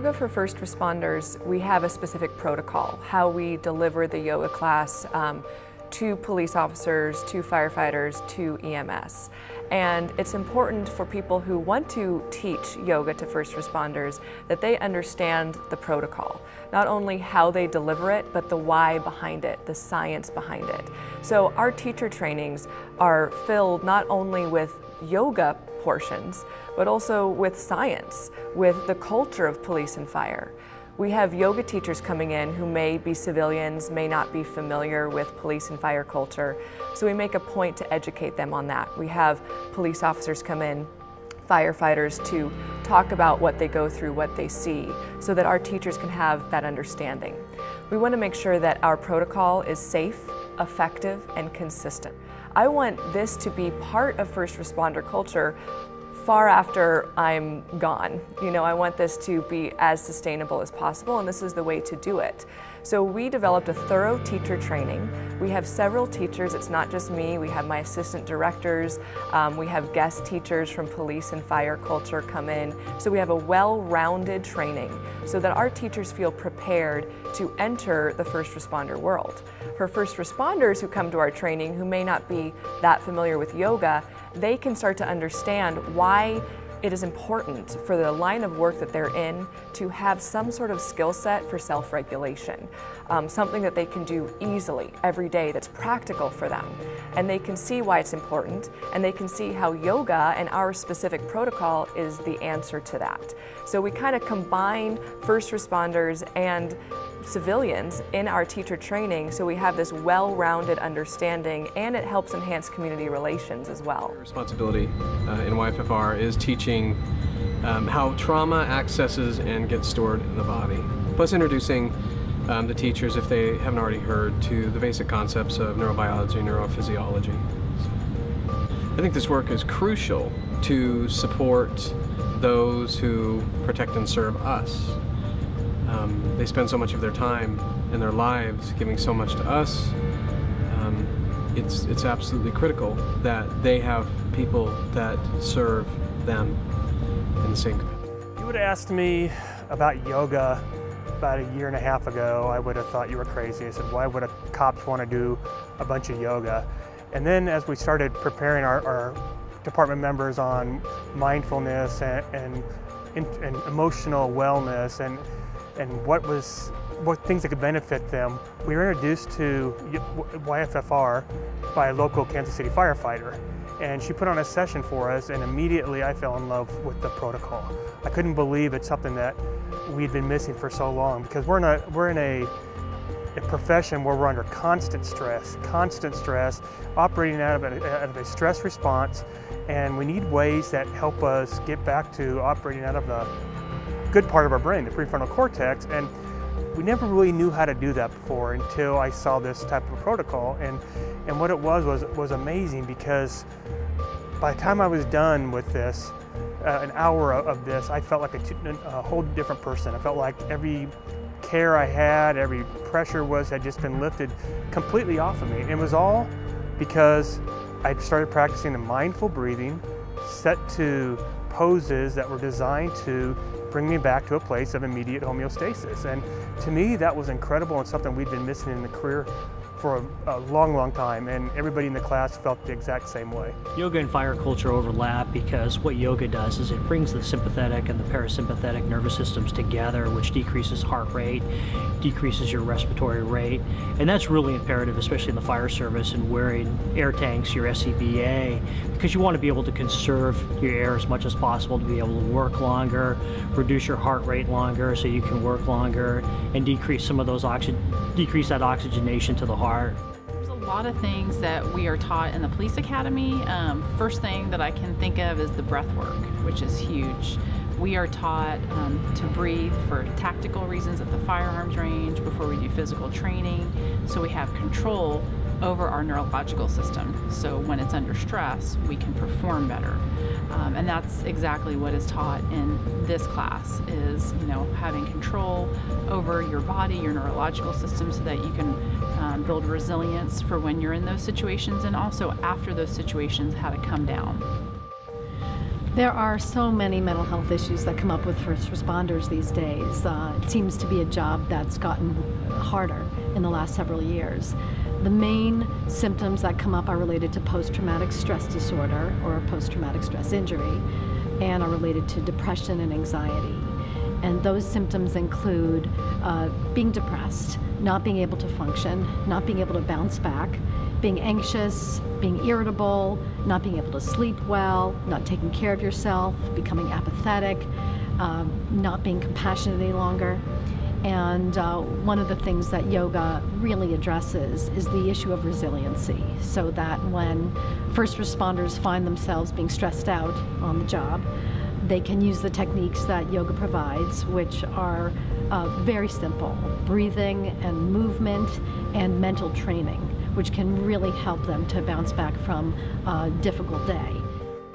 Yoga for first responders, we have a specific protocol, how we deliver the yoga class to police officers, to firefighters, to EMS. And it's important for people who want to teach yoga to first responders that they understand the protocol. Not only how they deliver it, but the why behind it, the science behind it. So our teacher trainings are filled not only with yoga portions, but also with science, with the culture of police and fire. We have yoga teachers coming in who may be civilians, may not be familiar with police and fire culture, so we make a point to educate them on that. We have police officers come in, firefighters, to talk about what they go through, what they see, so that our teachers can have that understanding. We want to make sure that our protocol is safe, effective, and consistent. I want this to be part of first responder culture far after I'm gone. I want this to be as sustainable as possible, and this is the way to do it. So we developed a thorough teacher training. We have several teachers. It's not just me. We have my assistant directors. We have guest teachers from police and fire culture come in. So we have a well-rounded training so that our teachers feel prepared to enter the first responder world. For first responders who come to our training who may not be that familiar with yoga, they can start to understand why it is important for the line of work that they're in to have some sort of skill set for self-regulation, something that they can do easily every day that's practical for them. And they can see why it's important, and they can see how yoga and our specific protocol is the answer to that. So we kind of combine first responders and civilians in our teacher training, so we have this well-rounded understanding, and it helps enhance community relations as well. Responsibility in YFFR is teaching how trauma accesses and gets stored in the body, plus introducing the teachers, if they haven't already heard, to the basic concepts of neurobiology and neurophysiology. I think this work is crucial to support those who protect and serve us. They spend so much of their time and their lives giving so much to us. It's absolutely critical that they have people that serve them in the same capacity. If you would have asked me about yoga about a year and a half ago, I would have thought you were crazy. I said, why would a cops want to do a bunch of yoga? And then as we started preparing our department members on mindfulness and emotional wellness and what things that could benefit them, we were introduced to YFFR by a local Kansas City firefighter. And she put on a session for us, and immediately I fell in love with the protocol. I couldn't believe it's something that we'd been missing for so long, because we're in a profession where we're under constant stress, operating out of a stress response, and we need ways that help us get back to operating out of the good part of our brain, the prefrontal cortex, and we never really knew how to do that before until I saw this type of protocol, and what it was amazing, because by the time I was done with this, an hour of this, I felt like a whole different person. I felt like every care I had, every pressure had just been lifted completely off of me. And it was all because I started practicing the mindful breathing, set to poses that were designed to bring me back to a place of immediate homeostasis. And to me, that was incredible and something we'd been missing in the career for a long, long time, and everybody in the class felt the exact same way. Yoga and fire culture overlap because what yoga does is it brings the sympathetic and the parasympathetic nervous systems together, which decreases heart rate, decreases your respiratory rate, and that's really imperative, especially in the fire service and wearing air tanks, your SCBA, because you want to be able to conserve your air as much as possible to be able to work longer, reduce your heart rate longer so you can work longer, and decrease some of those decrease that oxygenation to the heart. There's a lot of things that we are taught in the police academy. First thing that I can think of is the breath work, which is huge. We are taught to breathe for tactical reasons at the firearms range before we do physical training, so we have control over our neurological system. So when it's under stress, we can perform better. And that's exactly what is taught in this class, is having control over your body, your neurological system, so that you can build resilience for when you're in those situations, and also after those situations, how to come down. There are so many mental health issues that come up with first responders these days. It seems to be a job that's gotten harder in the last several years. The main symptoms that come up are related to post-traumatic stress disorder or post-traumatic stress injury, and are related to depression and anxiety. And those symptoms include being depressed, not being able to function, not being able to bounce back, being anxious, being irritable, not being able to sleep well, not taking care of yourself, becoming apathetic, not being compassionate any longer. And one of the things that yoga really addresses is the issue of resiliency, so that when first responders find themselves being stressed out on the job, they can use the techniques that yoga provides, which are very simple: breathing and movement and mental training, which can really help them to bounce back from a difficult day.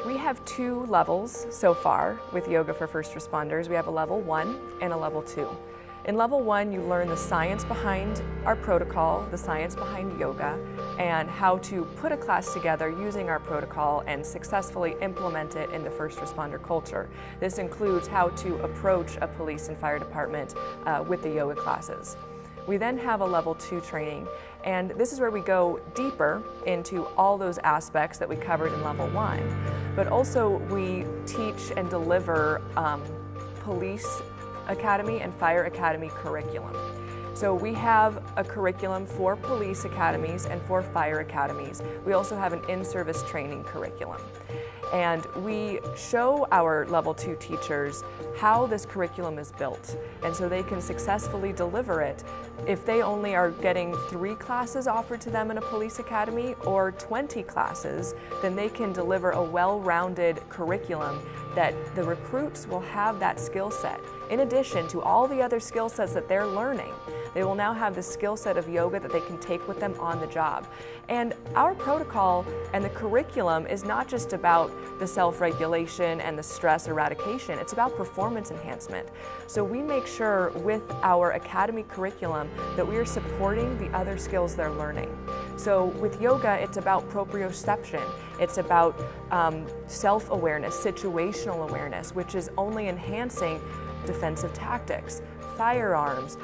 We have 2 levels so far with Yoga for First Responders. We have a level 1 and a level 2. In level 1, you learn the science behind our protocol, the science behind yoga, and how to put a class together using our protocol and successfully implement it into first responder culture. This includes how to approach a police and fire department with the yoga classes. We then have a level 2 training, and this is where we go deeper into all those aspects that we covered in level 1. But also we teach and deliver police academy and fire academy curriculum. So we have a curriculum for police academies and for fire academies. We also have an in-service training curriculum. And we show our level 2 teachers how this curriculum is built, and so they can successfully deliver it. If they only are getting 3 classes offered to them in a police academy or 20 classes, then they can deliver a well-rounded curriculum that the recruits will have that skill set. In addition to all the other skill sets that they're learning, they will now have the skill set of yoga that they can take with them on the job. And our protocol and the curriculum is not just about the self-regulation and the stress eradication, it's about performance enhancement. So we make sure with our academy curriculum that we are supporting the other skills they're learning. So with yoga, it's about proprioception, it's about self-awareness, situational awareness, which is only enhancing defensive tactics, firearms,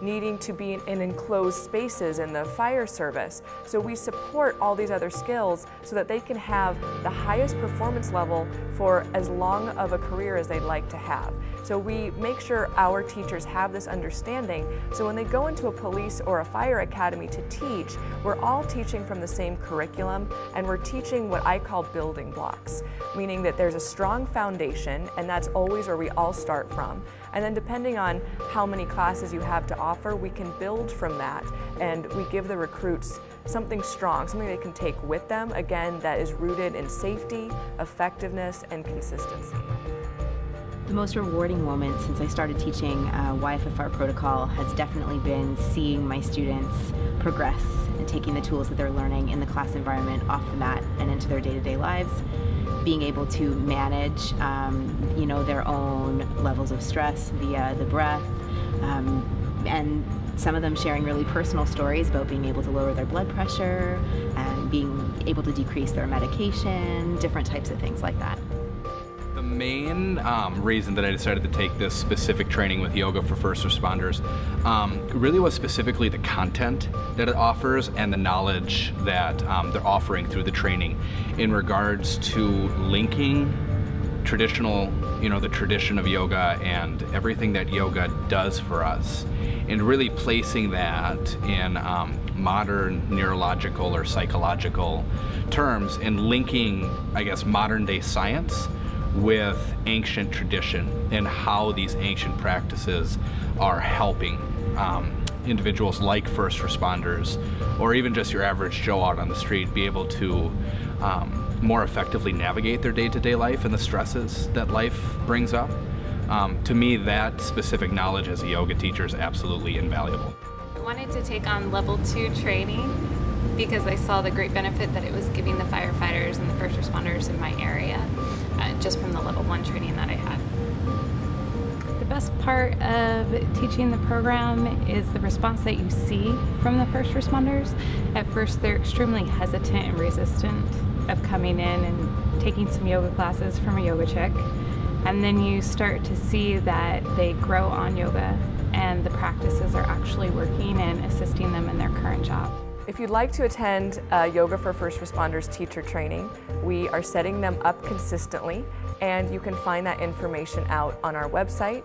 needing to be in enclosed spaces in the fire service. So we support all these other skills so that they can have the highest performance level for as long of a career as they'd like to have. So we make sure our teachers have this understanding, so when they go into a police or a fire academy to teach, we're all teaching from the same curriculum, and we're teaching what I call building blocks, meaning that there's a strong foundation, and that's always where we all start from. And then depending on how many classes you have to offer, we can build from that, and we give the recruits something strong, something they can take with them, again, that is rooted in safety, effectiveness, and consistency. The most rewarding moment since I started teaching YFFR protocol has definitely been seeing my students progress and taking the tools that they're learning in the class environment off the mat and into their day-to-day lives, being able to manage their own levels of stress via the breath, and some of them sharing really personal stories about being able to lower their blood pressure and being able to decrease their medication, different types of things like that. The main reason that I decided to take this specific training with Yoga for First Responders really was specifically the content that it offers and the knowledge that they're offering through the training in regards to linking traditional, the tradition of yoga and everything that yoga does for us, and really placing that in modern neurological or psychological terms and linking, I guess, modern day science with ancient tradition and how these ancient practices are helping individuals like first responders or even just your average Joe out on the street be able to more effectively navigate their day-to-day life and the stresses that life brings up. To me, that specific knowledge as a yoga teacher is absolutely invaluable. I wanted to take on level 2 training because I saw the great benefit that it was giving the firefighters and the first responders in my area just from the level 1 training that I had. The best part of teaching the program is the response that you see from the first responders. At first, they're extremely hesitant and resistant of coming in and taking some yoga classes from a yoga chick, and then you start to see that they grow on yoga and the practices are actually working and assisting them in their current job. If you'd like to attend Yoga for First Responders teacher training, we are setting them up consistently, and you can find that information out on our website,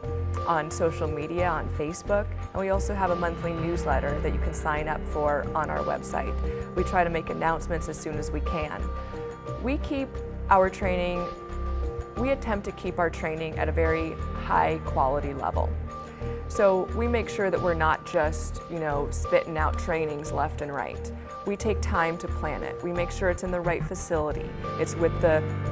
on social media, on Facebook, and we also have a monthly newsletter that you can sign up for on our website. We try to make announcements as soon as we can. We attempt to keep our training at a very high quality level. So we make sure that we're not just, spitting out trainings left and right. We take time to plan it. We make sure it's in the right facility.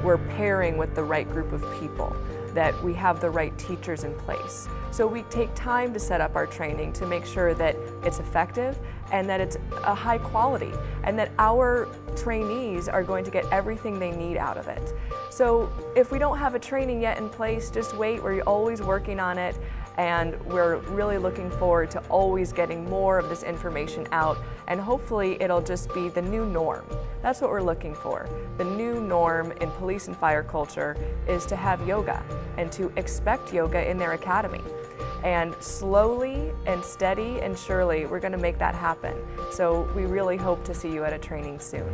We're pairing with the right group of people, that we have the right teachers in place. So we take time to set up our training to make sure that it's effective and that it's a high quality and that our trainees are going to get everything they need out of it. So if we don't have a training yet in place, just wait. We're always working on it, and we're really looking forward to always getting more of this information out, and hopefully it'll just be the new norm. That's what we're looking for. The new norm in police and fire culture is to have yoga and to expect yoga in their academy. And slowly and steady and surely, we're going to make that happen. So we really hope to see you at a training soon.